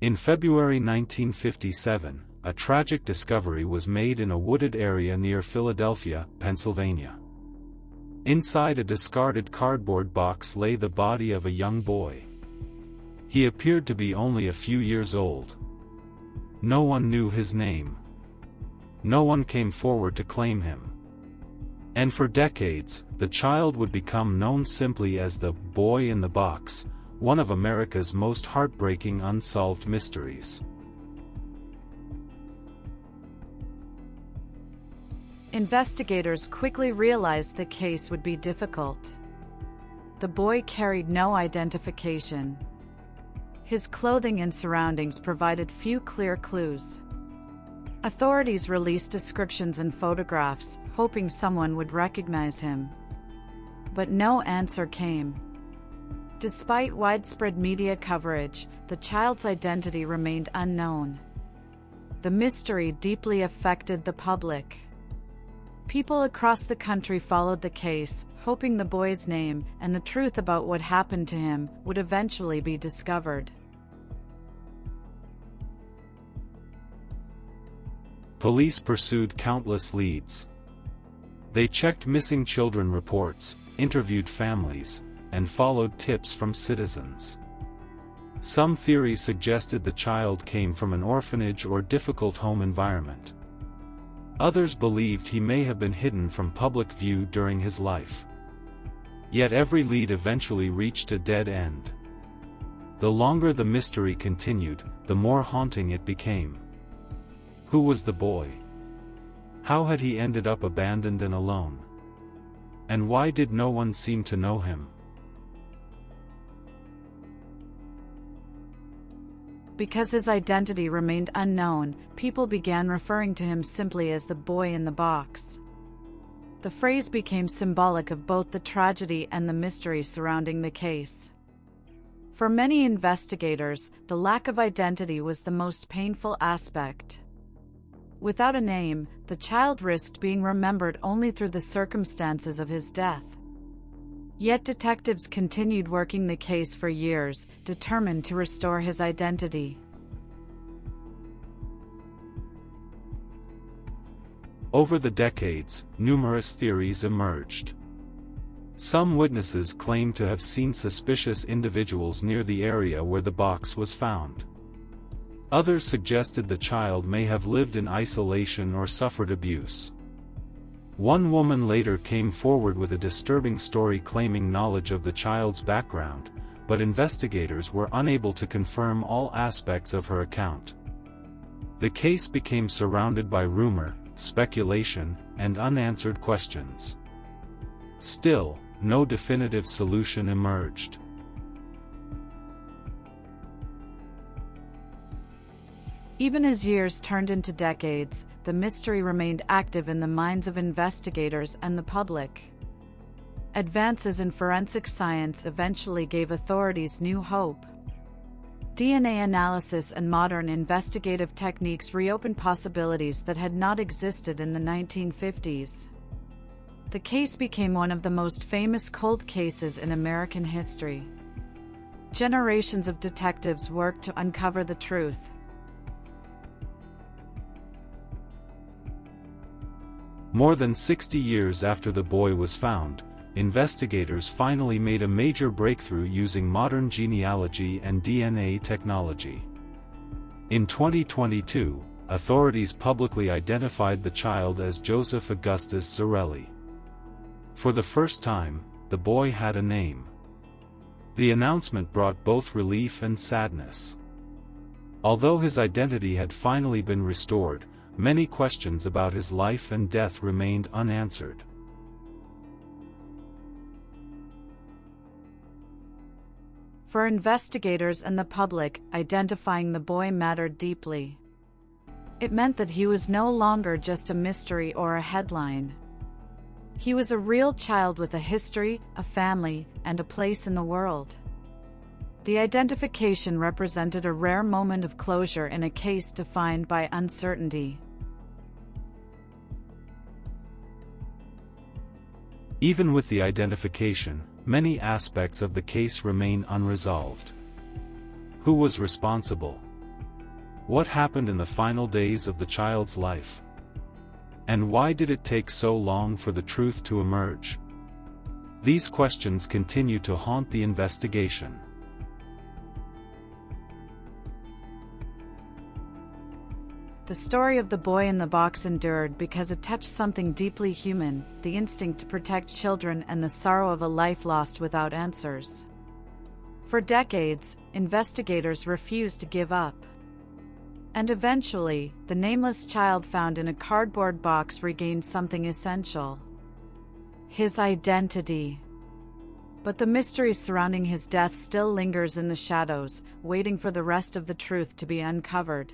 In February 1957, a tragic discovery was made in a wooded area near Philadelphia, Pennsylvania. Inside a discarded cardboard box lay the body of a young boy. He appeared to be only a few years old. No one knew his name. No one came forward to claim him. And for decades, the child would become known simply as the boy in the box, one of America's most heartbreaking unsolved mysteries. Investigators quickly realized the case would be difficult. The boy carried no identification. His clothing and surroundings provided few clear clues. Authorities released descriptions and photographs, hoping someone would recognize him. But no answer came. Despite widespread media coverage, the child's identity remained unknown. The mystery deeply affected the public. People across the country followed the case, hoping the boy's name and the truth about what happened to him would eventually be discovered. Police pursued countless leads. They checked missing children reports, interviewed families, and followed tips from citizens. Some theories suggested the child came from an orphanage or difficult home environment. Others believed he may have been hidden from public view during his life. Yet every lead eventually reached a dead end. The longer the mystery continued, the more haunting it became. Who was the boy? How had he ended up abandoned and alone? And why did no one seem to know him? Because his identity remained unknown, people began referring to him simply as the boy in the box. The phrase became symbolic of both the tragedy and the mystery surrounding the case. For many investigators, the lack of identity was the most painful aspect. Without a name, the child risked being remembered only through the circumstances of his death. Yet detectives continued working the case for years, determined to restore his identity. Over the decades, numerous theories emerged. Some witnesses claimed to have seen suspicious individuals near the area where the box was found. Others suggested the child may have lived in isolation or suffered abuse. One woman later came forward with a disturbing story claiming knowledge of the child's background, but investigators were unable to confirm all aspects of her account. The case became surrounded by rumor, speculation, and unanswered questions. Still, no definitive solution emerged. Even as years turned into decades, the mystery remained active in the minds of investigators and the public. Advances in forensic science eventually gave authorities new hope. DNA analysis and modern investigative techniques reopened possibilities that had not existed in the 1950s. The case became one of the most famous cold cases in American history. Generations of detectives worked to uncover the truth. More than 60 years after the boy was found, investigators finally made a major breakthrough using modern genealogy and DNA technology. In 2022, authorities publicly identified the child as Joseph Augustus Zarelli. For the first time, the boy had a name. The announcement brought both relief and sadness. Although his identity had finally been restored, many questions about his life and death remained unanswered. For investigators and the public, identifying the boy mattered deeply. It meant that he was no longer just a mystery or a headline. He was a real child with a history, a family, and a place in the world. The identification represented a rare moment of closure in a case defined by uncertainty. Even with the identification, many aspects of the case remain unresolved. Who was responsible? What happened in the final days of the child's life? And why did it take so long for the truth to emerge? These questions continue to haunt the investigation. The story of the boy in the box endured because it touched something deeply human, the instinct to protect children and the sorrow of a life lost without answers. For decades, investigators refused to give up. And eventually, the nameless child found in a cardboard box regained something essential: his identity. But the mystery surrounding his death still lingers in the shadows, waiting for the rest of the truth to be uncovered.